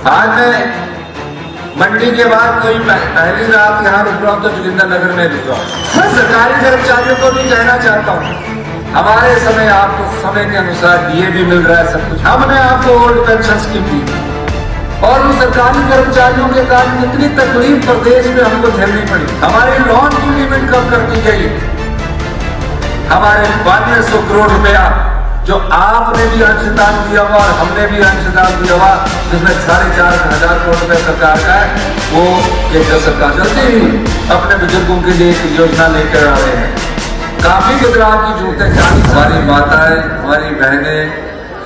आज मैं मंडी के बाद कोई पहली रात यहाँ रुक रहा हूँ तो जोगिंदर नगर में रुक रहा हूँ। मैं सरकारी कर्मचारियों को भी कहना चाहता हूँ, हमारे समय आपको समय के अनुसार डीए भी मिल रहा है, सब कुछ। हमने आपको ओल्ड पेंशन स्कीम दी और उन सरकारी कर्मचारियों के कारण कितनी तकलीफ प्रदेश में हमको झेलनी पड़ी। हमारी लोन की लिमिट कम कर दी गई। हमारे 9200 करोड़ रुपया जो आपने भी अंशदान दिया हुआ और हमने भी अंशदान दिया हुआ, जिसमें 4,500 करोड़ रुपए सरकार का है, वो केंद्र सरकार जल्दी ही अपने बुजुर्गों के लिए एक योजना लेकर आ रहे हैं। काफी बदलाव की जरूरत है। हमारी माताएं, हमारी बहनें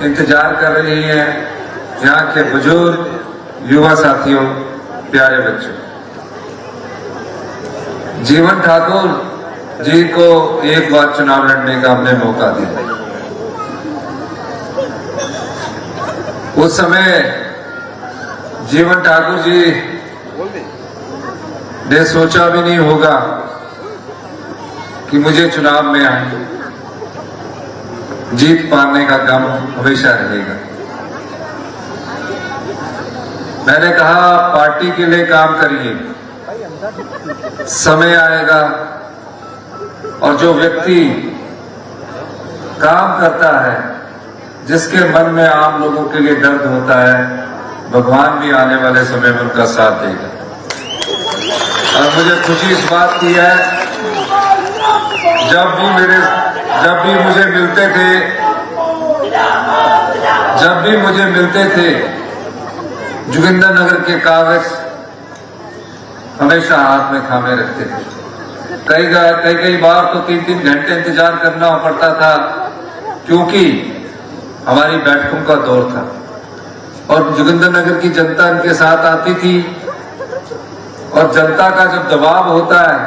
इंतजार कर रही हैं। यहाँ के बुजुर्ग, युवा साथियों, प्यारे बच्चों, जीवन ठाकुर जी को एक बार चुनाव लड़ने का हमने मौका दिया। उस समय जीवन ठाकुर जी ने सोचा भी नहीं होगा कि मुझे चुनाव में आए। जीत पाने का गम हमेशा रहेगा। मैंने कहा पार्टी के लिए काम करिए, समय आएगा और जो व्यक्ति काम करता है, जिसके मन में आम लोगों के लिए दर्द होता है, भगवान भी आने वाले समय में उनका साथ देगा। और मुझे खुशी इस बात की है, जब भी मुझे मिलते थे जोगिंदर नगर के कागज हमेशा हाथ में थामे रखते थे। कई बार तो 3-3 घंटे इंतजार करना पड़ता था, क्योंकि हमारी बैठकों का दौर था और जोगिंदर नगर की जनता इनके साथ आती थी। और जनता का जब दबाव होता है,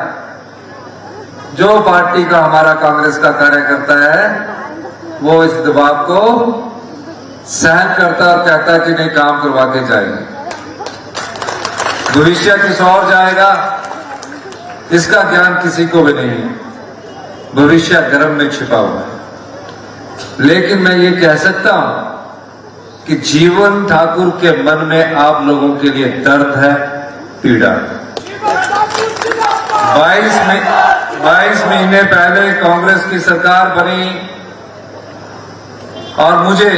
जो पार्टी का हमारा कांग्रेस का कार्यकर्ता है, वो इस दबाव को सहन करता और कहता कि नहीं, काम करवा के जाएगा, भविष्य किस और जाएगा, इसका ज्ञान किसी को भी नहीं है। भविष्य गर्भ में छिपा हुआ है। लेकिन मैं ये कह सकता हूं कि जीवन ठाकुर के मन में आप लोगों के लिए दर्द है, पीड़ा है। 22 महीने पहले कांग्रेस की सरकार बनी और मुझे,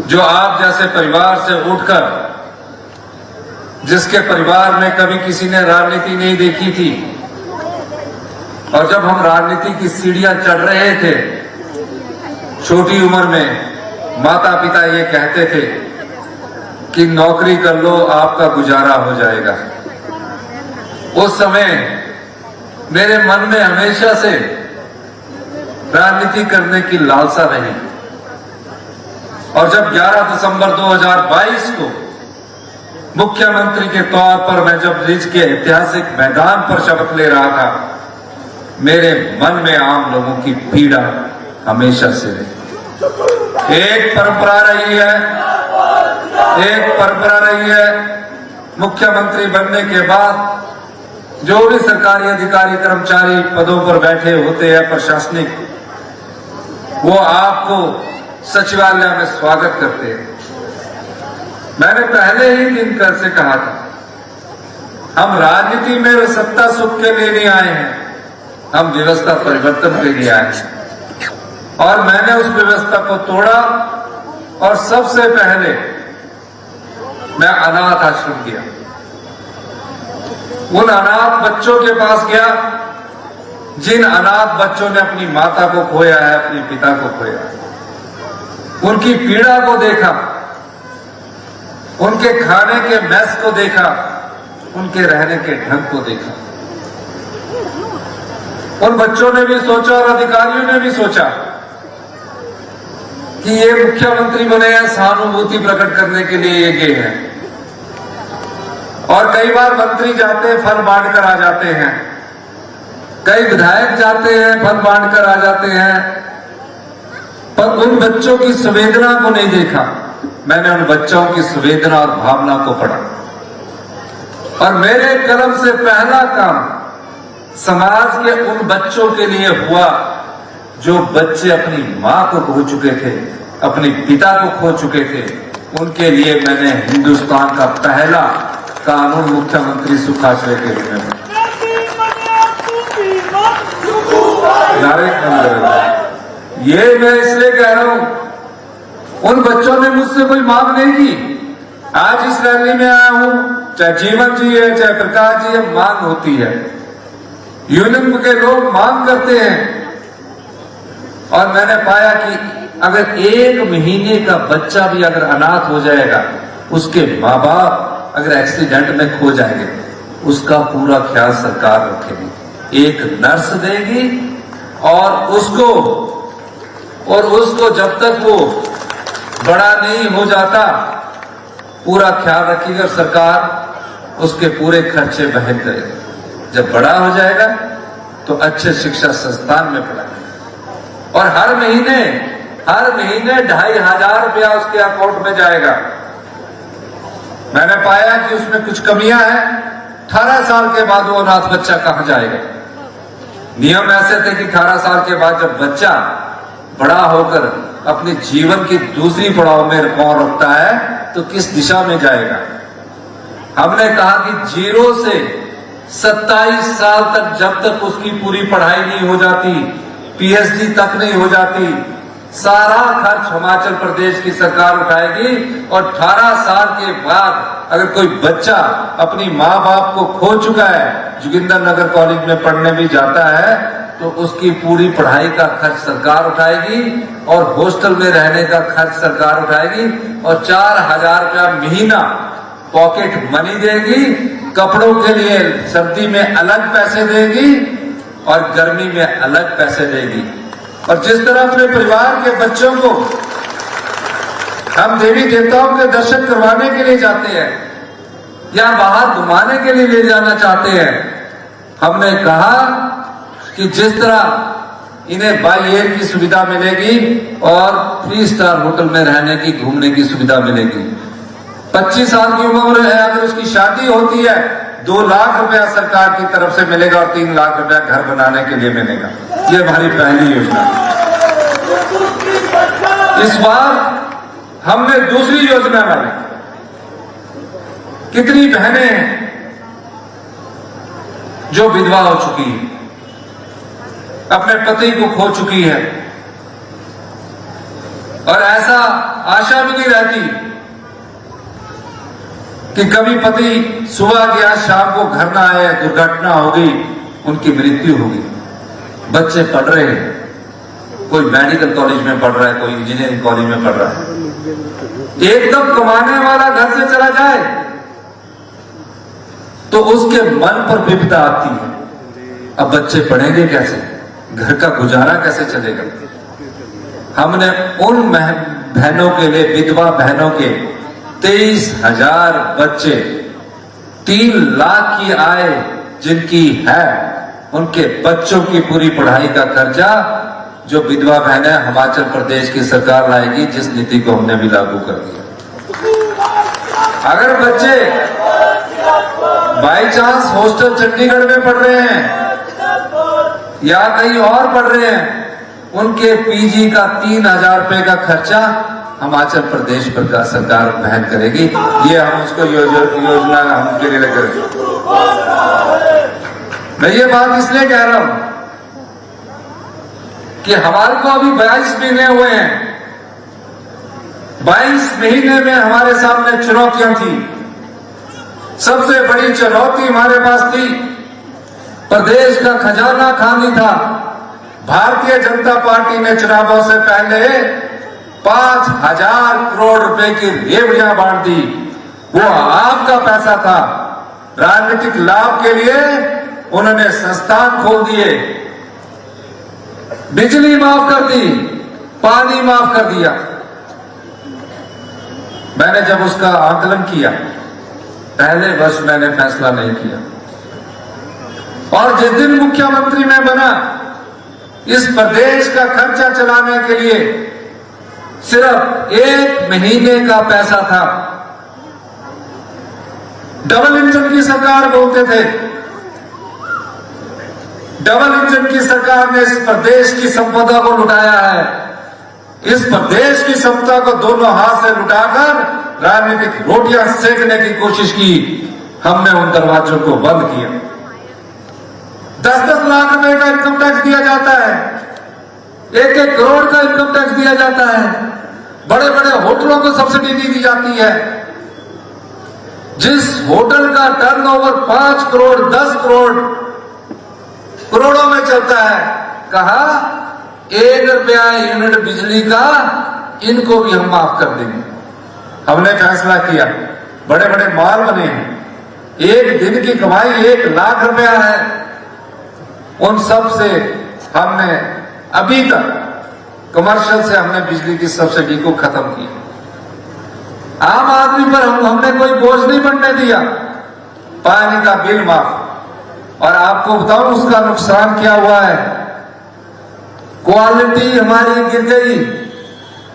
जो आप जैसे परिवार से उठकर, जिसके परिवार में कभी किसी ने राजनीति नहीं देखी थी, और जब हम राजनीति की सीढ़ियां चढ़ रहे थे, छोटी उम्र में माता पिता ये कहते थे कि नौकरी कर लो, आपका गुजारा हो जाएगा। उस समय मेरे मन में हमेशा से राजनीति करने की लालसा रही। और जब 11 दिसंबर 2022 को मुख्यमंत्री के तौर पर मैं जब रिज के ऐतिहासिक मैदान पर शपथ ले रहा था, मेरे मन में आम लोगों की पीड़ा हमेशा से रही। एक परंपरा रही है, मुख्यमंत्री बनने के बाद जो भी सरकारी अधिकारी कर्मचारी पदों पर बैठे होते हैं, प्रशासनिक, वो आपको सचिवालय में स्वागत करते हैं। मैंने पहले ही दिन से कहा था, हम राजनीति में सत्ता सुख के लिए नहीं आए हैं, हम व्यवस्था परिवर्तन के लिए आए हैं। और मैंने उस व्यवस्था को तोड़ा और सबसे पहले मैं अनाथ आश्रम गया, उन अनाथ बच्चों के पास गया जिन अनाथ बच्चों ने अपनी माता को खोया है, अपने पिता को खोया है। उनकी पीड़ा को देखा, उनके खाने के मेस को देखा, उनके रहने के ढंग को देखा। उन बच्चों ने भी सोचा और अधिकारियों ने भी सोचा कि ये मुख्यमंत्री बने हैं, सहानुभूति प्रकट करने के लिए ये गए हैं। और कई बार मंत्री जाते हैं, फल बांट कर आ जाते हैं, कई विधायक जाते हैं, फल बांट कर आ जाते हैं, पर उन बच्चों की संवेदना को नहीं देखा। मैंने उन बच्चों की संवेदना और भावना को पढ़ा और मेरे कलम से पहला काम समाज के उन बच्चों के लिए हुआ जो बच्चे अपनी मां को खो चुके थे, अपने पिता को खो चुके थे, उनके लिए मैंने हिंदुस्तान का पहला कानून मुख्यमंत्री सुखाश्रय के रूप में ये मैं इसलिए कह रहा हूं, उन बच्चों ने मुझसे कोई मांग नहीं की। आज इस रैली में आया हूं, चाहे जीवन जी है चाहे प्रकाश जी है, मांग होती है। यूनियन के लोग मांग करते हैं और मैंने पाया कि अगर 1 महीने का बच्चा भी अगर अनाथ हो जाएगा, उसके माँ बाप अगर एक्सीडेंट में खो जाएंगे, उसका पूरा ख्याल सरकार रखेगी। एक नर्स देगी और उसको जब तक वो बड़ा नहीं हो जाता पूरा ख्याल रखेगी और सरकार उसके पूरे खर्चे वहन करेगी। जब बड़ा हो जाएगा तो अच्छे शिक्षा संस्थान में पढ़ाएगा और हर महीने 2,500 रुपया उसके अकाउंट में जाएगा। मैंने पाया कि उसमें कुछ कमियां हैं। 18 साल के बाद वो अनाथ बच्चा कहां जाएगा? नियम ऐसे थे कि 18 साल के बाद जब बच्चा बड़ा होकर अपने जीवन की दूसरी पड़ाव में पांव रखता है तो किस दिशा में जाएगा। हमने कहा कि 0 से 27 साल तक जब तक उसकी पूरी पढ़ाई नहीं हो जाती, पीएचडी तक नहीं हो जाती, सारा खर्च हिमाचल प्रदेश की सरकार उठाएगी। और 18 साल के बाद अगर कोई बच्चा अपनी माँ बाप को खो चुका है, जोगिंदर नगर कॉलेज में पढ़ने भी जाता है, तो उसकी पूरी पढ़ाई का खर्च सरकार उठाएगी और हॉस्टल में रहने का खर्च सरकार उठाएगी और 4,000 रुपया महीना पॉकेट मनी देगी। कपड़ों के लिए सर्दी में अलग पैसे देगी और गर्मी में अलग पैसे देगी। और जिस तरह अपने परिवार के बच्चों को हम देवी देवताओं के दर्शन करवाने के लिए जाते हैं या बाहर घुमाने के लिए ले जाना चाहते हैं, हमने कहा कि जिस तरह इन्हें बाई एयर की सुविधा मिलेगी और 3 स्टार होटल में रहने की, घूमने की सुविधा मिलेगी। 25 साल की उम्र है, अगर उसकी शादी होती है 2 लाख रुपया सरकार की तरफ से मिलेगा और 3 लाख रुपया घर बनाने के लिए मिलेगा। ये हमारी पहली योजना। इस बार हमने दूसरी योजना लाई। कितनी बहनें हैं जो विधवा हो चुकी है, अपने पति को खो चुकी है और ऐसा आशा भी नहीं रहती कि कभी पति सुबह गया शाम को घर ना आए, दुर्घटना हो गई, उनकी मृत्यु होगी। बच्चे पढ़ रहे हैं, कोई मेडिकल कॉलेज में पढ़ रहा है, कोई इंजीनियरिंग कॉलेज में पढ़ रहा है। एकदम कमाने वाला घर से चला जाए तो उसके मन पर विपदा आती है। अब बच्चे पढ़ेंगे कैसे? घर का गुजारा कैसे चलेगा? हमने उन बहनों के लिए, विधवा बहनों के 23,000 बच्चे, 3 लाख की आय जिनकी है, उनके बच्चों की पूरी पढ़ाई का खर्चा जो विधवा बहनें हिमाचल प्रदेश की सरकार लाएगी, जिस नीति को हमने भी लागू कर दिया। अगर बच्चे बाई चांस हॉस्टल चंडीगढ़ में पढ़ रहे हैं या कहीं और पढ़ रहे हैं, उनके पीजी का 3,000 रुपए का खर्चा हिमाचल प्रदेश पर सरकार वहन करेगी। ये हम उसको योजना हम के लिए लेकर, मैं ये बात इसलिए कह रहा हूं कि हमारे को अभी 22 महीने हुए हैं। 22 महीने में हमारे सामने चुनौतियां थी। सबसे बड़ी चुनौती हमारे पास थी, प्रदेश का खजाना खाली था। भारतीय जनता पार्टी ने चुनावों से पहले 5,000 करोड़ रुपए की रेवड़ियां बांट दी। वो आपका पैसा था। राजनीतिक लाभ के लिए उन्होंने संस्थान खोल दिए, बिजली माफ कर दी, पानी माफ कर दिया। मैंने जब उसका आकलन किया, पहले वर्ष मैंने फैसला नहीं किया और जिस दिन मुख्यमंत्री मैं बना, इस प्रदेश का खर्चा चलाने के लिए सिर्फ 1 महीने का पैसा था। डबल इंजन की सरकार बोलते थे। डबल इंजन की सरकार ने इस प्रदेश की संपदा को लुटाया है। इस प्रदेश की सत्ता को दोनों हाथ से लुटाकर राजनीतिक रोटियां सेकने की कोशिश की। हमने उन दरवाजों को बंद किया। 10-10 लाख रुपए का इनकम टैक्स दिया जाता है, 1-1 करोड़ का इनकम टैक्स दिया जाता है, बड़े बड़े होटलों को सब्सिडी दी जाती है। जिस होटल का टर्नओवर 5 करोड़ 10 करोड़ों में चलता है, कहा 1 रुपया यूनिट बिजली का इनको भी हम माफ कर देंगे। हमने फैसला किया, बड़े बड़े मॉल बने हैं, एक दिन की कमाई 1 लाख रुपया है, उन सब से हमने अभी तक कमर्शियल से हमने बिजली की सब्सिडी को खत्म किया। आम आदमी पर हमने कोई बोझ नहीं बनने दिया। पानी का बिल माफ। और आपको बताऊं उसका नुकसान क्या हुआ है। क्वालिटी हमारी गिर गई।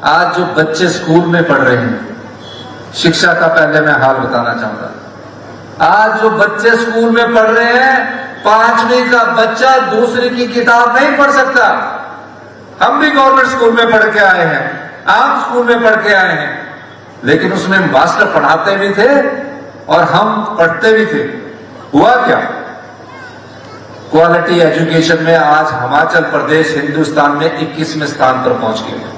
आज जो बच्चे स्कूल में पढ़ रहे हैं, शिक्षा का पहले मैं हाल बताना चाहूंगा। आज जो बच्चे स्कूल में पढ़ रहे हैं, 5वीं का बच्चा दूसरी की किताब नहीं पढ़ सकता। हम भी गवर्नमेंट स्कूल में पढ़ के आए हैं, आम स्कूल में पढ़ के आए हैं, लेकिन उसमें मास्टर पढ़ाते भी थे और हम पढ़ते भी थे। हुआ क्या? क्वालिटी एजुकेशन में आज हिमाचल प्रदेश हिंदुस्तान में 21वें स्थान पर पहुंच गया।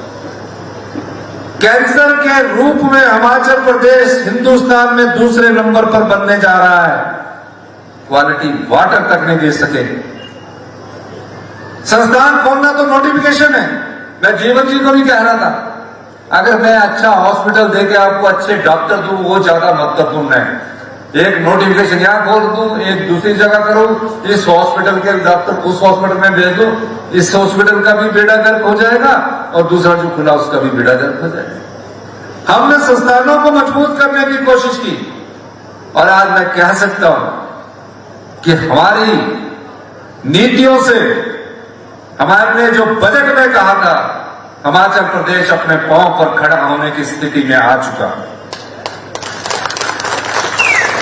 कैंसर के रूप में हिमाचल प्रदेश हिंदुस्तान में दूसरे नंबर पर बनने जा रहा है। क्वालिटी वाटर तक नहीं दे सके। संस्थान खोलना तो नोटिफिकेशन है। मैं जीवन जी को भी कह रहा था, अगर मैं अच्छा हॉस्पिटल देके आपको अच्छे डॉक्टर दूं, वो ज्यादा महत्वपूर्ण है। एक नोटिफिकेशन यहां खोल दूं, एक दूसरी जगह करूं, इस हॉस्पिटल के डॉक्टर उस हॉस्पिटल में भेज दूं, इस हॉस्पिटल का भी बेड़ा गर्क हो जाएगा और दूसरा जो खुला उसका भी बेड़ा गर्क हो जाएगा। हमने संस्थानों को मजबूत करने की कोशिश की और आज मैं कह सकता हूं कि हमारी नीतियों से, हमारे जो बजट में कहा था, हिमाचल प्रदेश अपने पांव पर खड़ा होने की स्थिति में आ चुका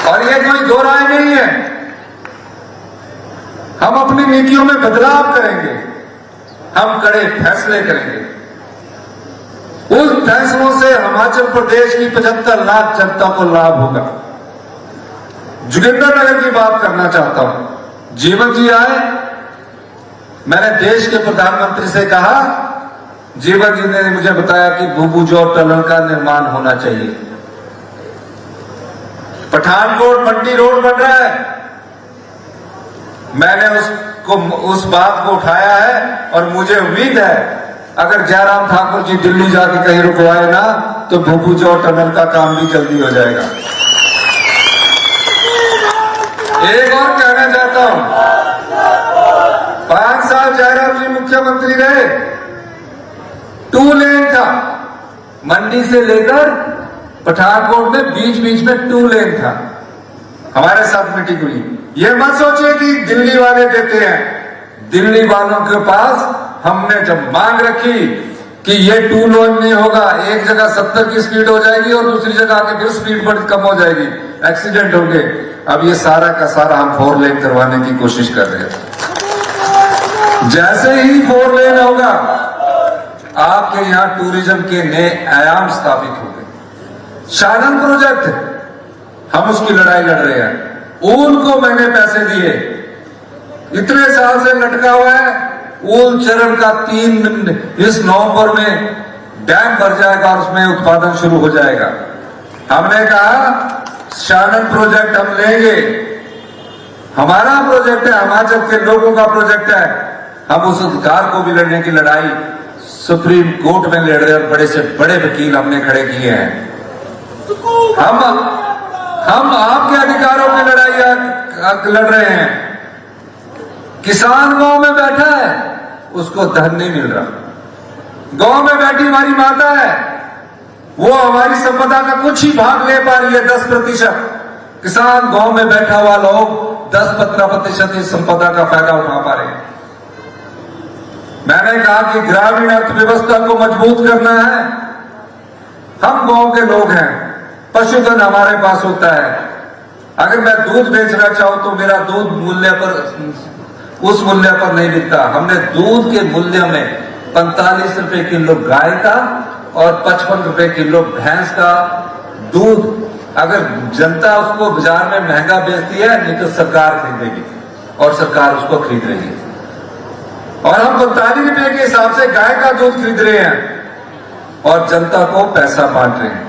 और ये कोई दो राय नहीं है। हम अपनी नीतियों में बदलाव करेंगे, हम कड़े फैसले करेंगे। उस फैसलों से हिमाचल प्रदेश की 75 लाख जनता को लाभ होगा। जोगिंद्रनगर की बात करना चाहता हूं। जीवन जी आए, मैंने देश के प्रधानमंत्री से कहा, जीवन जी ने मुझे बताया कि भूभुजोर टनल का निर्माण होना चाहिए। पठानकोट मंडी रोड बन रहा है। मैंने उस बात को उठाया है और मुझे उम्मीद है अगर जयराम ठाकुर जी दिल्ली जाके कहीं रुकवाए ना, तो भूभुजोर टनल का काम भी जल्दी हो जाएगा। एक और कहना चाहता हूं, 5 साल जयराम जी मुख्यमंत्री रहे, 2 लेन था, मंडी से लेकर पठानकोट में बीच बीच में 2 लेन था। हमारे साथ मीटिंग हुई। ये मत सोचिए कि दिल्ली वाले देते हैं। दिल्ली वालों के पास हमने जब मांग रखी कि ये 2 लेन नहीं होगा, एक जगह 70 की स्पीड हो जाएगी और दूसरी जगह आके फिर स्पीड बढ़ कम हो जाएगी, एक्सीडेंट होंगे। अब ये सारा का सारा हम 4 लेन करवाने की कोशिश कर रहे हैं। जैसे ही 4 लेन होगा, आपके यहां टूरिज्म के नए आयाम स्थापित होंगे। शानन प्रोजेक्ट, हम उसकी लड़ाई लड़ रहे हैं। ऊल को मैंने पैसे दिए, इतने साल से लटका हुआ है। ऊल चरण का इस नवंबर में डैम भर जाएगा और उसमें उत्पादन शुरू हो जाएगा। हमने कहा शानन प्रोजेक्ट हम लेंगे, हमारा प्रोजेक्ट है, हिमाचल के लोगों का प्रोजेक्ट है। हम उस अधिकार को भी लड़ने की लड़ाई सुप्रीम कोर्ट में लड़ रहे हैं और बड़े से बड़े वकील हमने खड़े किए हैं। हम आपके अधिकारों की लड़ाई लड़ रहे हैं। किसान गांव में बैठा है, उसको धन नहीं मिल रहा। गांव में बैठी हमारी माता है, वो हमारी संपदा का कुछ ही भाग ले पा रही है, 10%। किसान गांव में बैठा हुआ लोग 10-15% इस संपदा का फायदा उठा पा रहे हैं। मैंने कहा कि ग्रामीण अर्थव्यवस्था को मजबूत करना है। हम गांव के लोग हैं, पशुधन हमारे पास होता है। अगर मैं दूध बेचना चाहूं तो मेरा दूध उस मूल्य पर नहीं बिकता। हमने दूध के मूल्य में 45 रुपए किलो गाय का और 55 रुपए किलो भैंस का दूध अगर जनता उसको बाजार में महंगा बेचती है, नहीं तो सरकार खरीदेगी और सरकार उसको खरीद रही है। और हम 45 रुपए के हिसाब से गाय का दूध खरीद रहे हैं और जनता को पैसा बांट रहे हैं।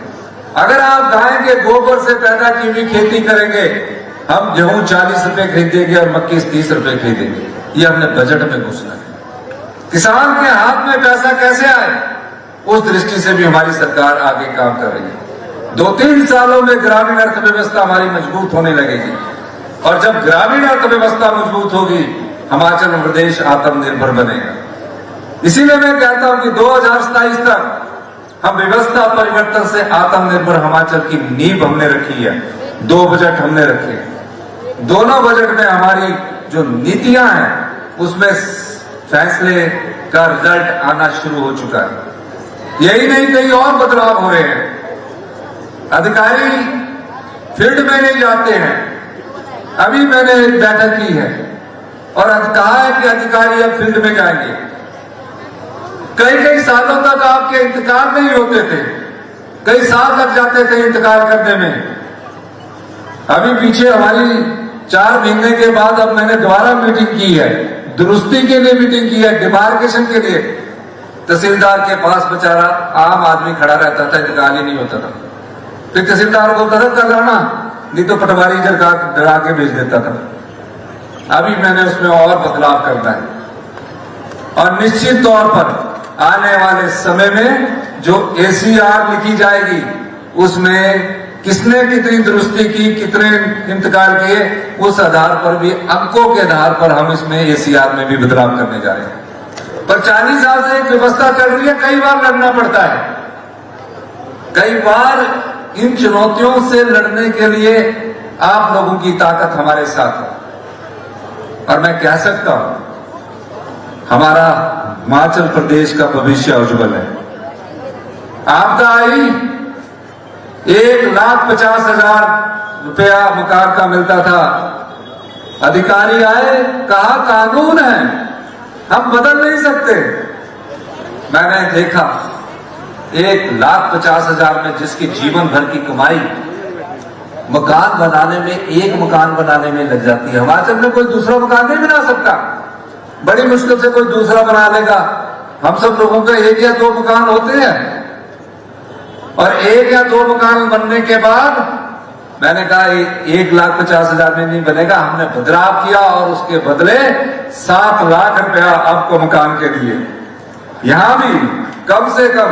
अगर आप गाय के गोबर से पैदा की हुई खेती करेंगे, हम गेहूं 40 रुपए खरीदेंगे और मक्की 30 रुपए खरीदेंगे। ये हमने बजट में घोषणा है। किसान के हाथ में पैसा कैसे आए, उस दृष्टि से भी हमारी सरकार आगे काम कर रही है। 2-3 सालों में ग्रामीण अर्थव्यवस्था हमारी मजबूत होने लगेगी और जब ग्रामीण अर्थव्यवस्था मजबूत होगी, हिमाचल प्रदेश आत्मनिर्भर बनेगा। इसीलिए मैं कहता हूं कि 2027 तक हम व्यवस्था परिवर्तन से आत्मनिर्भर हिमाचल की नींव हमने रखी है। 2 बजट हमने रखे हैं। दोनों बजट में हमारी जो नीतियां हैं उसमें फैसले का रिजल्ट आना शुरू हो चुका है। यही नहीं, कई और बदलाव हो रहे हैं। अधिकारी फील्ड में नहीं जाते हैं। अभी मैंने एक बैठक की है और कहा है कि अधिकारी अब फील्ड में जाएंगे। कई सालों तक आपके इंतकाल नहीं होते थे, कई साल लग जाते थे इंतकाल करने में। अभी पीछे हमारी 4 महीने के बाद अब मैंने दोबारा मीटिंग की है, दुरुस्ती के लिए मीटिंग की है, डिमार्केशन के लिए। तहसीलदार के पास बेचारा आम आदमी खड़ा रहता था, इंतकाल ही नहीं होता था। फिर तहसीलदार को तरह कर लाना, नहीं तो पटवारी डरा के भेज देता था। अभी मैंने उसमें और बदलाव करना है और निश्चित तौर पर आने वाले समय में जो ACR लिखी जाएगी उसमें किसने कितनी दुरुस्ती की, कितने इंतकाल किए, उस आधार पर भी अंकों के आधार पर हम इसमें ACR में भी बदलाव करने जा रहे हैं। पर 40 साल से एक व्यवस्था चल रही है, कई बार लड़ना पड़ता है। कई बार इन चुनौतियों से लड़ने के लिए आप लोगों की ताकत हमारे साथ है और मैं कह सकता हूं हमारा हिमाचल प्रदेश का भविष्य उज्जवल है। आपदा आई, 1,50,000 रुपया मकान का मिलता था। अधिकारी आए, कहा कानून है, हम बदल नहीं सकते। मैंने देखा 1,50,000 में जिसकी जीवन भर की कमाई मकान बनाने में, एक मकान बनाने में लग जाती है। हिमाचल में कोई दूसरा मकान नहीं बना सकता, बड़ी मुश्किल से कोई दूसरा बना लेगा। हम सब लोगों के 1 या 2 मकान होते हैं और 1 या 2 मकान बनने के बाद मैंने कहा 1,50,000 में नहीं बनेगा। हमने बदलाव किया और उसके बदले 7 लाख रुपया आपको मकान के लिए। यहां भी कम से कम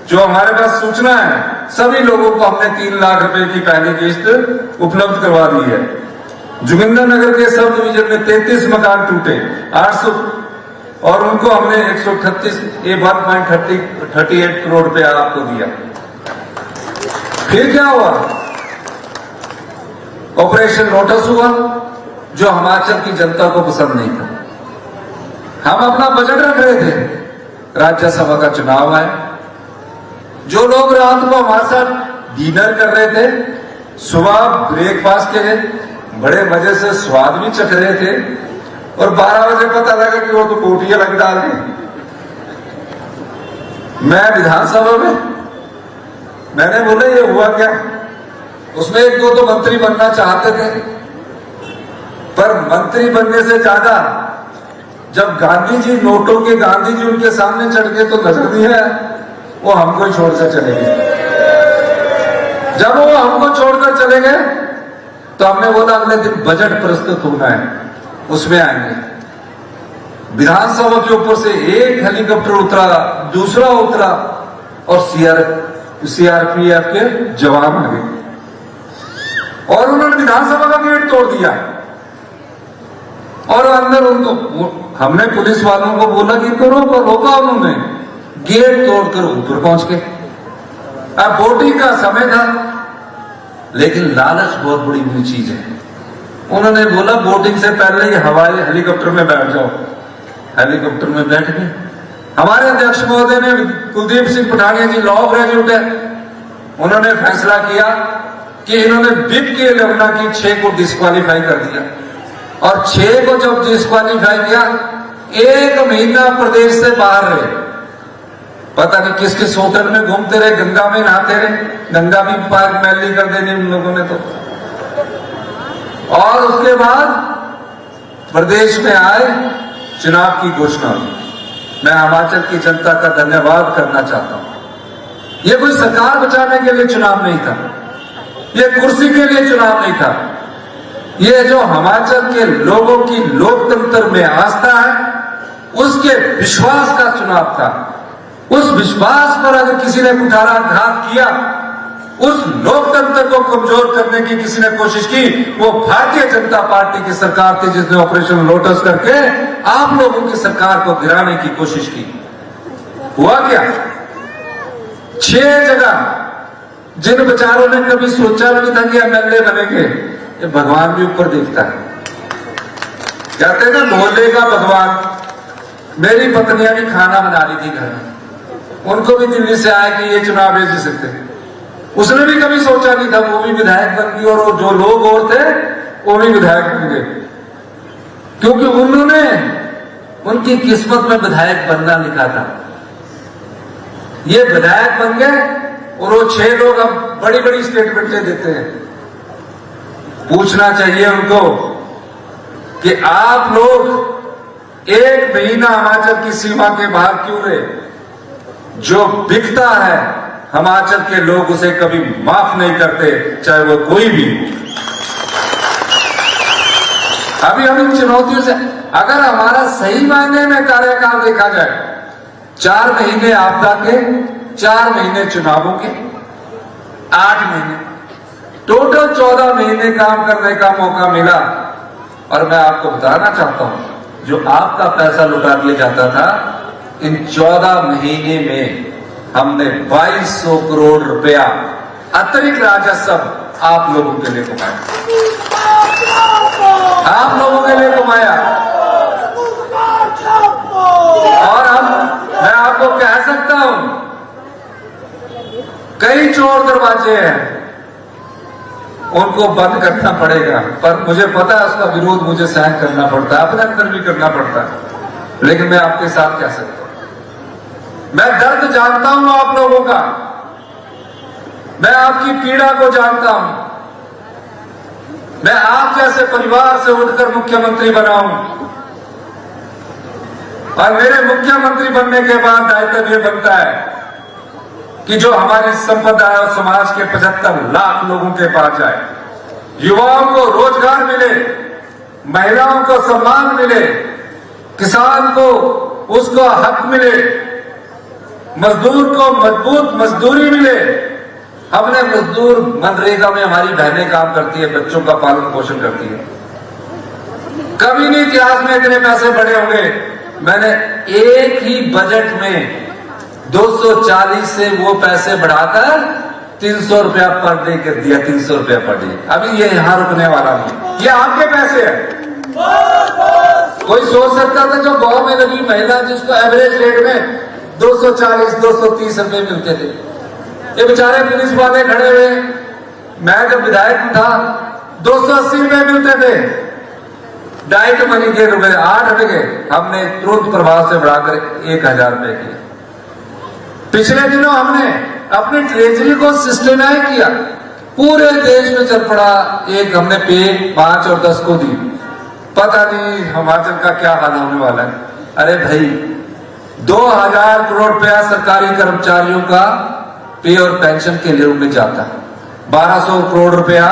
जो हमारे पास सूचना है, सभी लोगों को हमने 3 लाख रुपए की पहली किस्त उपलब्ध करवा दी है। जोगिंद्रनगर के सब डिवीजन में 33 मकान टूटे, 800 और उनको हमने 138 करोड़ रुपया आपको दिया। फिर क्या हुआ? ऑपरेशन लोटस हुआ, जो हिमाचल की जनता को पसंद नहीं था। हम अपना बजट रख रहे थे, राज्यसभा का चुनाव है। जो लोग रात को हमारे साथ डिनर कर रहे थे, सुबह ब्रेकफास्ट के बड़े मजे से स्वाद भी चख रहे थे और 12 बजे पता लगा कि वो तो बोटियां लग डाल गई। मैं विधानसभा में, मैंने बोला ये हुआ क्या? उसमें 1-2 तो मंत्री बनना चाहते थे, पर मंत्री बनने से ज्यादा जब गांधी जी, नोटों के गांधी जी उनके सामने चढ़ गए तो नजर नहीं है, वो हमको ही छोड़कर चले गए। जब वो हमको छोड़कर चले गए तो हमने बोला अगले दिन बजट प्रस्तुत होना है, उसमें आएंगे। विधानसभा के ऊपर से एक हेलीकॉप्टर उतरा, दूसरा उतरा और CRPF के जवान आ गए और उन्होंने विधानसभा का गेट तोड़ दिया और अंदर उनको, हमने पुलिस वालों को बोला कि इनको रोको, रोका उन्होंने, गेट तोड़कर ऊपर पहुंच गए। अब बोटिंग का समय था, लेकिन लालच बहुत बड़ी बुरी चीज है। उन्होंने बोला बोटिंग से पहले ही हवाई हेलीकॉप्टर में बैठ जाओ। हेलीकॉप्टर में बैठ गए। हमारे अध्यक्ष महोदय ने, कुलदीप सिंह पठानिया जी लॉ ग्रेजुएट है, उन्होंने फैसला किया कि इन्होंने विप के लगना की 6 को डिस्क्वालीफाई कर दिया और 6 को जब डिस्क्वालीफाई किया 1 महीना प्रदेश से बाहर रहे, पता नहीं किस किस होटल में घूमते रहे, गंगा में नहाते रहे, गंगा भी पाक मैली कर देनी उन लोगों ने तो। और उसके बाद प्रदेश में आए, चुनाव की घोषणा हुई। मैं हिमाचल की जनता का धन्यवाद करना चाहता हूं। यह कोई सरकार बचाने के लिए चुनाव नहीं था, यह कुर्सी के लिए चुनाव नहीं था, यह जो हिमाचल के लोगों की लोकतंत्र में आस्था है उसके विश्वास का चुनाव था। उस विश्वास पर अगर किसी ने कुठाराघात किया, उस लोकतंत्र को कमजोर करने की किसी ने कोशिश की, वो भारतीय जनता पार्टी की सरकार थी जिसने ऑपरेशन लोटस करके आप लोगों की सरकार को गिराने की कोशिश की। हुआ क्या? 6 जगह जिन बेचारों ने कभी सोचा नहीं था कि एमएलए बनेंगे, ये भगवान भी ऊपर देखता है। कहते हैं ना भोले का भगवान। मेरी पत्नियां भी खाना बना रही थी घर में, उनको भी दिल्ली से आया कि ये चुनाव भेज सकते हैं। उसने भी कभी सोचा नहीं था, वो भी विधायक बन गई और जो लोग और थे वो भी विधायक बन गए, क्योंकि उन्होंने उनकी किस्मत में विधायक बनना लिखा था। ये विधायक बन गए और वो 6 लोग अब बड़ी बड़ी स्टेटमेंटें देते हैं। पूछना चाहिए उनको कि आप लोग 1 महीना हिमाचल की सीमा के बाहर क्यों रहे? जो बिकता है हिमाचल के लोग उसे कभी माफ नहीं करते, चाहे वो कोई भी। अभी हम इन चुनौतियों से, अगर हमारा सही मायने में कार्यकाल देखा जाए, 4 महीने आपदा के, 4 महीने चुनावों के, 8 महीने, टोटल 14 महीने काम करने का मौका मिला। और मैं आपको बताना चाहता हूं, जो आपका पैसा लुटा दिया जाता था, इन 14 महीने में हमने 2200 करोड़ रुपया अतिरिक्त राजस्व आप लोगों के लिए कमाया, आप लोगों के लिए कमाया। और मैं आपको कह सकता हूं, कई चोर दरवाजे हैं, उनको बंद करना पड़ेगा, पर मुझे पता है उसका विरोध मुझे सहन करना पड़ता है, अपने अंदर भी करना पड़ता है, लेकिन मैं आपके साथ कह सकता हूं। मैं दर्द जानता हूं आप लोगों का, मैं आपकी पीड़ा को जानता हूं। मैं आप जैसे परिवार से उठकर मुख्यमंत्री बना हूं, और मेरे मुख्यमंत्री बनने के बाद दायित्व यह बनता है कि जो हमारी संप्रदाय और समाज के 75 लाख लोगों के पास जाए, युवाओं को रोजगार मिले, महिलाओं को सम्मान मिले, किसान को उसको हक मिले, मजदूर को मजबूत मजदूरी मिले। हमने मजदूर मनरेगा में हमारी बहनें काम करती है, बच्चों का पालन पोषण करती है। कभी नहीं इतिहास में इतने पैसे बढ़े होंगे। मैंने एक ही बजट में 240 से वो पैसे बढ़ाकर 300 रुपया पर डे कर दिया, 300 रुपया पर डे। अभी ये यहां रुकने वाला नहीं, ये आपके पैसे हैं। कोई सोच सकता था जो गांव में लगी महिला, जिसको एवरेज रेट में 240 230 रुपए मिलते थे, ये बेचारे पुलिस वाले खड़े हुए, मैं जब विधायक था 280 रुपए मिलते थे, डाइट मनी के रुपए 8 रुपए, हमने तुरंत प्रभाव से बढ़ाकर 1000 रुपए किया। पिछले दिनों हमने अपनी ट्रेजरी को सिस्टमाइज किया, पूरे देश में चल पड़ा। एक हमने पे 5 और 10 को दी, पता नहीं हिमाचल का क्या हाल होने वाला है। अरे भाई, 2000 करोड़ रुपया सरकारी कर्मचारियों का पे और पेंशन के लिए में जाता है, 1200 करोड़ रुपया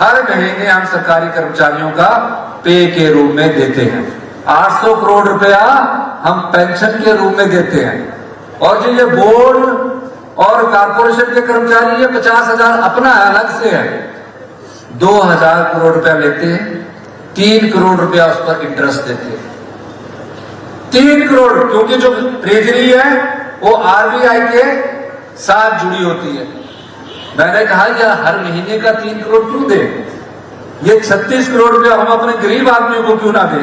हर महीने हम सरकारी कर्मचारियों का पे के रूप में देते हैं, 800 करोड़ रुपया हम पेंशन के रूप में देते हैं। और जो ये बोर्ड और कारपोरेशन के कर्मचारी, ये 50,000 अपना अलग से है, 2000 करोड़ रुपया लेते हैं, 3 करोड़ रुपया उस पर इंटरेस्ट देते हैं। 3 करोड़, क्योंकि जो ट्रेजरी है वो आरबीआई के साथ जुड़ी होती है। मैंने कहा यार हर महीने का 3 करोड़ क्यों दे, ये 36 करोड़ रुपया हम अपने गरीब आदमियों को क्यों ना दे।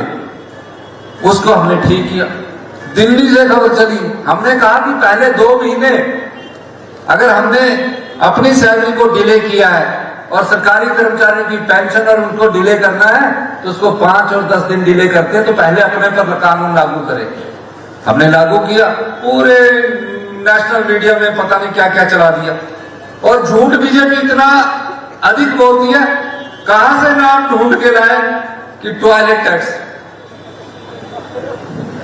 उसको हमने ठीक किया। दिल्ली से खबर चली, हमने कहा कि पहले 2 महीने अगर हमने अपनी सैलरी को डिले किया है और सरकारी कर्मचारियों की पेंशन और उनको डिले करना है तो उसको 5 और 10 दिन डिले करते हैं, तो पहले अपने पर कानून लागू करें। हमने लागू किया, पूरे नेशनल मीडिया में पता नहीं क्या क्या चला दिया, और झूठ बीजेपी इतना अधिक बोलती है। कहां से नाम ढूंढ के लाए कि टॉयलेट टैक्स,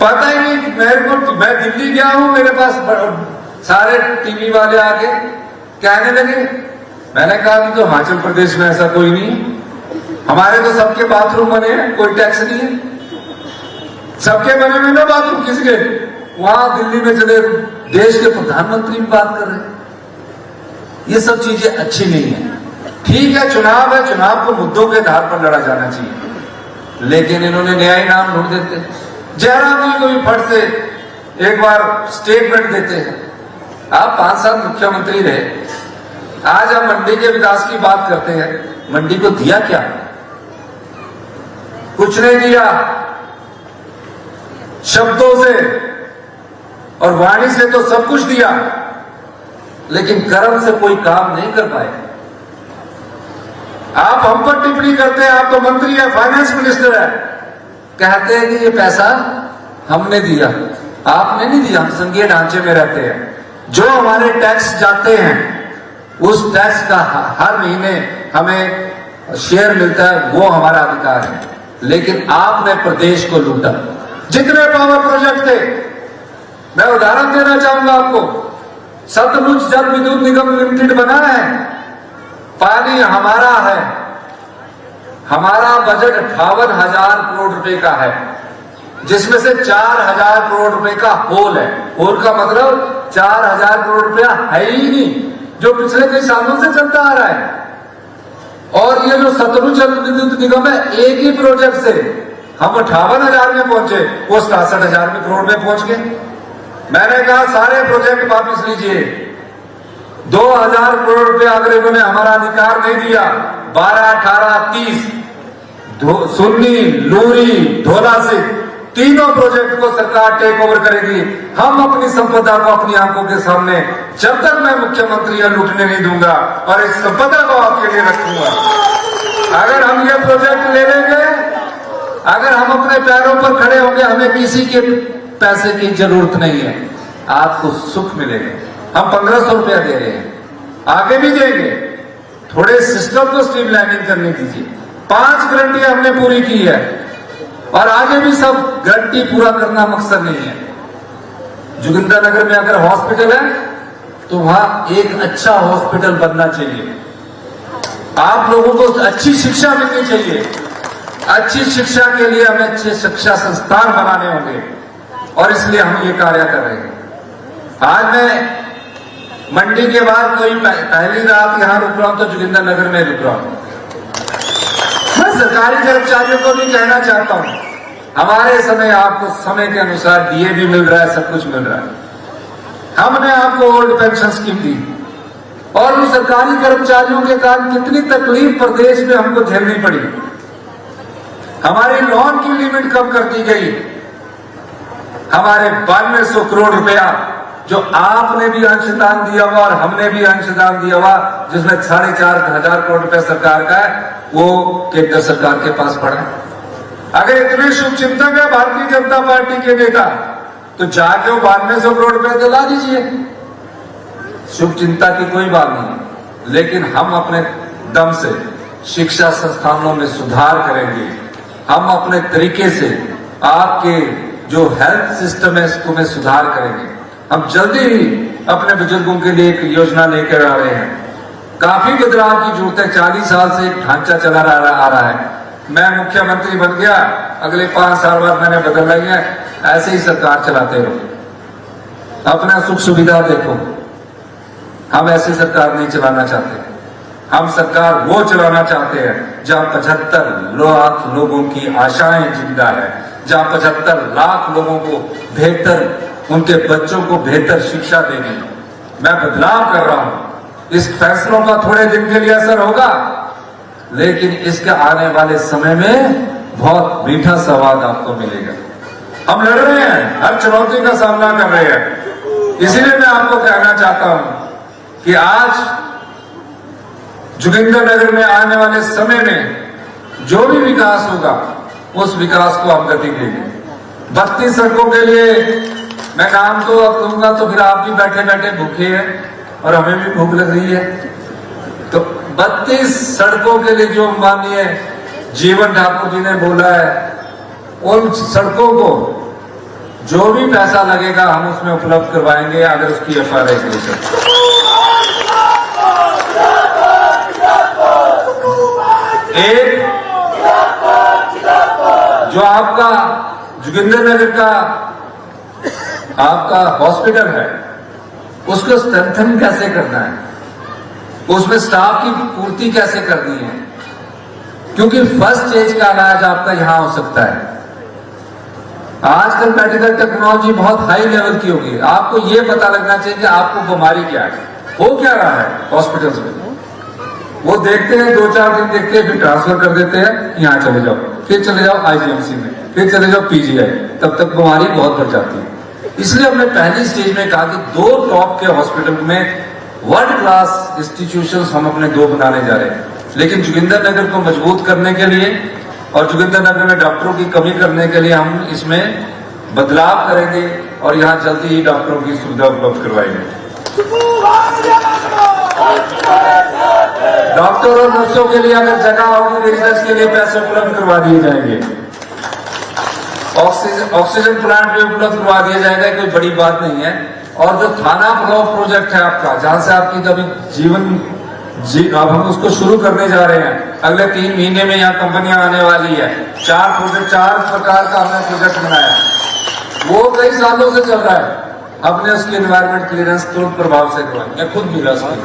पता ही नहीं मेरे को। मैं दिल्ली गया हूं, मेरे पास सारे टीवी वाले आके कहने लगे, मैंने कहा कि तो हिमाचल प्रदेश में ऐसा कोई नहीं, हमारे तो सबके बाथरूम बने हैं, कोई टैक्स नहीं है, सबके बने हुए ना बाथरूम, किसके? वहां दिल्ली में चले देश के प्रधानमंत्री भी बात कर रहे हैं। ये सब चीजें अच्छी नहीं है। ठीक है, चुनाव है, चुनाव को मुद्दों के आधार पर लड़ा जाना चाहिए, लेकिन इन्होंने नया ही नाम ढूंढ देते। जयराम जी को भी फट से एक बार स्टेटमेंट देते हैं। आप 5 साल मुख्यमंत्री रहे, आज आप मंडी के विकास की बात करते हैं। मंडी को दिया क्या? कुछ नहीं दिया। शब्दों से और वाणी से तो सब कुछ दिया, लेकिन कर्म से कोई काम नहीं कर पाए। आप हम पर टिप्पणी करते हैं, आप तो मंत्री है, फाइनेंस मिनिस्टर है, कहते हैं कि ये पैसा हमने दिया। आपने नहीं दिया, हम संघीय ढांचे में रहते हैं। जो हमारे टैक्स जाते हैं उस टैक्स का हर महीने हमें शेयर मिलता है, वो हमारा अधिकार है। लेकिन आपने प्रदेश को लूटा। जितने पावर प्रोजेक्ट थे, मैं उदाहरण देना चाहूंगा आपको, सतलुज जल विद्युत निगम लिमिटेड बना है, पानी हमारा है, हमारा बजट 58,000 करोड़ रुपए का है, जिसमें से 4,000 करोड़ रुपए का होल है। होल का मतलब 4,000 करोड़ रुपया है ही नहीं, जो पिछले कई सालों से चलता आ रहा है। और ये जो सतलुज जल विद्युत निगम है, एक ही प्रोजेक्ट से हम 58,000 में पहुंचे, वो 67,000 करोड़ में पहुंच गए। मैंने कहा सारे प्रोजेक्ट वापस लीजिए। 2,000 करोड़ रुपया अगर इन्होंने हमारा अधिकार नहीं दिया, 12, 18, 30 सुन्नी, लूरी, ढोला से तीनों प्रोजेक्ट को सरकार टेक ओवर करेगी। हम अपनी संपदा को अपनी आंखों के सामने, जब तक मैं मुख्यमंत्री है, लूटने नहीं दूंगा और इस संपदा को आपके लिए रखूंगा। अगर हम ये प्रोजेक्ट ले लेंगे, अगर हम अपने पैरों पर खड़े होंगे, हमें किसी के पैसे की जरूरत नहीं है, आपको सुख मिलेगा। हम 1,500 रुपया दे रहे हैं, आगे भी देंगे। थोड़े सिस्टम को स्ट्रीमलाइनिंग करने दीजिए। 5 गारंटियां हमने पूरी की है और आगे भी सब गारंटी पूरा करना मकसद नहीं है। जोगिंद्रनगर में अगर हॉस्पिटल है तो वहां एक अच्छा हॉस्पिटल बनना चाहिए। आप लोगों को अच्छी शिक्षा मिलनी चाहिए। अच्छी शिक्षा के लिए हमें अच्छे शिक्षा संस्थान बनाने होंगे और इसलिए हम ये कार्य कर रहे हैं। आज मैं मंडी के बाद कोई पहली रात यहां रुक रहा हूं तो जोगिंद्रनगर में रुक रहा हूं। मैं सरकारी कर्मचारियों को भी कहना चाहता हूं, हमारे समय आपको समय के अनुसार डीए भी मिल रहा है, सब कुछ मिल रहा है। हमने आपको ओल्ड पेंशन स्कीम दी और उन सरकारी कर्मचारियों के कारण कितनी तकलीफ प्रदेश में हमको झेलनी पड़ी। हमारी लोन की लिमिट कम कर दी गई। हमारे 9200 करोड़ रुपया जो आपने भी अंशदान दिया हुआ और हमने भी अंशदान दिया हुआ, जिसमें 4,500 करोड़ रुपया सरकार का है, वो केंद्र सरकार के पास पड़ा। अगर इतने शुभ चिंतक है भारतीय जनता पार्टी के नेता, तो जाके 9200 करोड़ रुपए दिला दीजिए। शुभ चिंता की कोई बात नहीं, लेकिन हम अपने दम से शिक्षा संस्थानों में सुधार करेंगे। हम अपने तरीके से आपके जो हेल्थ सिस्टम है इसको में सुधार करेंगे। हम जल्दी ही अपने बुजुर्गों के लिए एक योजना लेकर आ रहे हैं। काफी बदलाव की जरूरत है। 40 साल से एक ढांचा चला आ रहा है। मैं मुख्यमंत्री बन गया, अगले 5 साल बाद मैंने बदल रही है, ऐसे ही सरकार चलाते रहो, अपना सुख सुविधा देखो। हम ऐसी सरकार नहीं चलाना चाहते। हम सरकार वो चलाना चाहते हैं जहां 75 लाख लोगों की आशाएं जिंदा है, जहां 75 लाख लोगों को बेहतर, उनके बच्चों को बेहतर शिक्षा देनी। मैं बदलाव कर रहा हूं। इस फैसलों का थोड़े दिन के लिए असर होगा, लेकिन इसके आने वाले समय में बहुत मीठा स्वाद आपको मिलेगा। हम लड़ रहे हैं, हर चुनौती का सामना कर रहे हैं। इसीलिए मैं आपको कहना चाहता हूं कि आज जोगिंदरनगर में आने वाले समय में जो भी विकास होगा उस विकास को हम गति देंगे। 32 सड़कों के लिए मैं नाम तो अब दूंगा तो फिर आप भी बैठे बैठे भूखे हैं और हमें भी भूख लग रही है। तो 32 सड़कों के लिए जो माननीय जीवन ठाकुर जी ने बोला है, उन सड़कों को जो भी पैसा लगेगा हम उसमें उपलब्ध करवाएंगे अगर उसकी FRA के लिए। एक जो आपका जोगिंदरनगर का आपका हॉस्पिटल है उसको स्ट्रेंथन कैसे करना है, उसमें स्टाफ की पूर्ति कैसे करनी है, क्योंकि फर्स्ट स्टेज का इलाज आपका यहां हो सकता है। आजकल मेडिकल टेक्नोलॉजी बहुत हाई लेवल की होगी, आपको यह पता लगना चाहिए कि आपको बीमारी क्या है, हो क्या रहा है हॉस्पिटल्स में। वो देखते हैं 2-4 दिन देखते हैं, फिर ट्रांसफर कर देते हैं, यहाँ चले जाओ, फिर चले जाओ IGMC में, फिर चले जाओ PGI, तब तक बीमारी बहुत बढ़ जाती है। इसलिए हमने पहली स्टेज में कहा कि 2 टॉप के हॉस्पिटल में वर्ल्ड क्लास इंस्टीट्यूशंस हम अपने 2 बनाने जा रहे हैं। लेकिन जोगिंदरनगर को मजबूत करने के लिए और जोगिंदरनगर में डॉक्टरों की कमी करने के लिए हम इसमें बदलाव करेंगे और यहाँ जल्दी ही डॉक्टरों की सुविधा उपलब्ध करवाएंगे। डॉक्टर और नर्सों के लिए अगर जगह होगी रेजिडेंस के लिए पैसे उपलब्ध करवा दिए जाएंगे। ऑक्सीजन प्लांट भी उपलब्ध करवा दिया जाएगा, कोई बड़ी बात नहीं है। और जो थाना ब्लॉक प्रोजेक्ट है आपका, जहां से आपकी कभी अब हम उसको शुरू करने जा रहे हैं। अगले 3 महीने में यहाँ कंपनियां आने वाली है। 4 प्रकार का हमने प्रोजेक्ट बनाया, वो कई सालों से चल रहा है। हमने उसकी एनवायरमेंट क्लियरेंस तुरंत प्रभाव से करवाई, मैं खुद मिला उसके।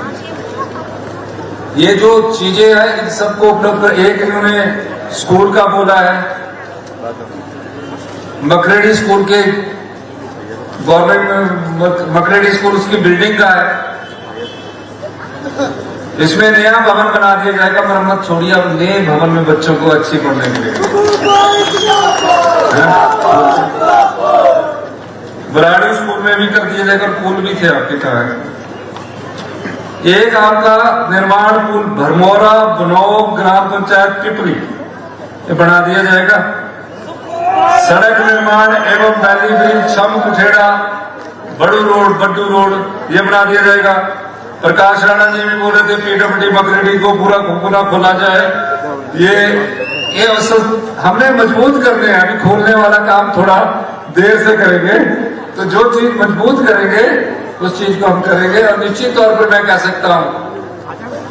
ये जो चीजें हैं इन सबको उपलब्ध कर। एक इन्होंने स्कूल का बोला है, मकरेडी स्कूल के गवर्नमेंट मकरेडी स्कूल उसकी बिल्डिंग का है, इसमें नया भवन बना दिया जाएगा। मरम्मत छोड़िए, अब नए भवन में बच्चों को अच्छी पढ़ने के लिए। बराड़ी स्कूल में भी कर दिया जाएगा, पुल भी थे आपके कहा। एक आपका निर्माण पुल भरमौरा बनोग ग्राम पंचायत पिपली ये बना दिया जाएगा। सड़क निर्माण एवं वैली ब्रिज छम कुठेड़ा बड़ू रोड बड्डू रोड ये बना दिया जाएगा। प्रकाश राणा जी भी बोल रहे थे PWD मकरेडी को पूरा खोला जाए। ये हमने मजबूत करने हैं, अभी खोलने वाला काम थोड़ा देर से करेंगे। तो जो चीज मजबूत करेंगे उस चीज को हम करेंगे। और निश्चित तौर पर मैं कह सकता हूं,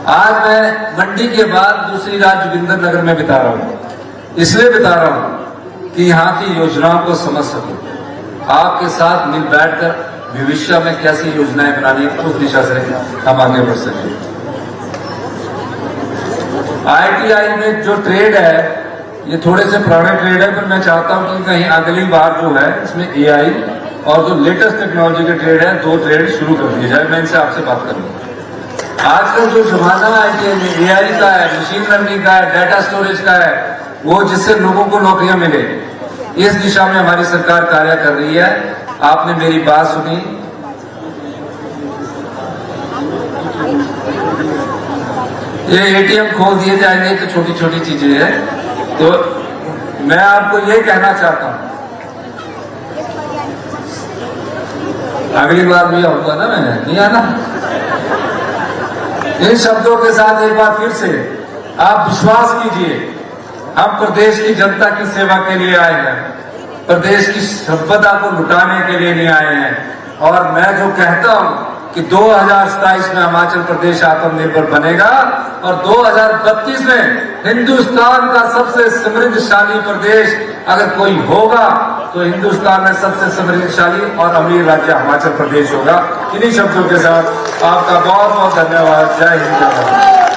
आज मैं मंडी के बाद दूसरी रात जोगिंदरनगर में बिता रहा हूं। इसलिए बिता रहा हूं कि यहाँ की योजनाओं को समझ सकूं, आपके साथ मिल बैठकर भविष्य में कैसी योजनाएं बनानी है उस दिशा से हम आगे बढ़ सकें। ITI में जो ट्रेड है ये थोड़े से पुराने ट्रेड है, पर मैं चाहता हूं कि कहीं अगली बार जो है इसमें AI और जो लेटेस्ट टेक्नोलॉजी के ट्रेड है 2 ट्रेड शुरू कर दिए जाए। मैं इनसे आपसे बात करूंगा। आजकल जो जमाना ITI में AI का है, मशीन लर्निंग का है, डाटा स्टोरेज का है, वो जिससे लोगों को नौकरियां मिले, इस दिशा में हमारी सरकार कार्य कर रही है। आपने मेरी बात सुनी, ये ATM खोल दिए जाएंगे तो छोटी छोटी चीजें हैं। तो मैं आपको ये कहना चाहता हूं, अगली बार भी आऊंगा ना, मैं नहीं आना। इन शब्दों के साथ एक बार फिर से आप विश्वास कीजिए, हम प्रदेश की जनता की सेवा के लिए आए हैं, प्रदेश की संपदा को लुटाने के लिए नहीं आए हैं। और मैं जो कहता हूं कि 2027 में हिमाचल प्रदेश आत्मनिर्भर बनेगा और 2032 में हिंदुस्तान का सबसे समृद्धशाली प्रदेश अगर कोई होगा तो हिंदुस्तान में सबसे समृद्धशाली और अमीर राज्य हिमाचल प्रदेश होगा। इन्हीं शब्दों के साथ आपका बहुत बहुत धन्यवाद। जय हिंद।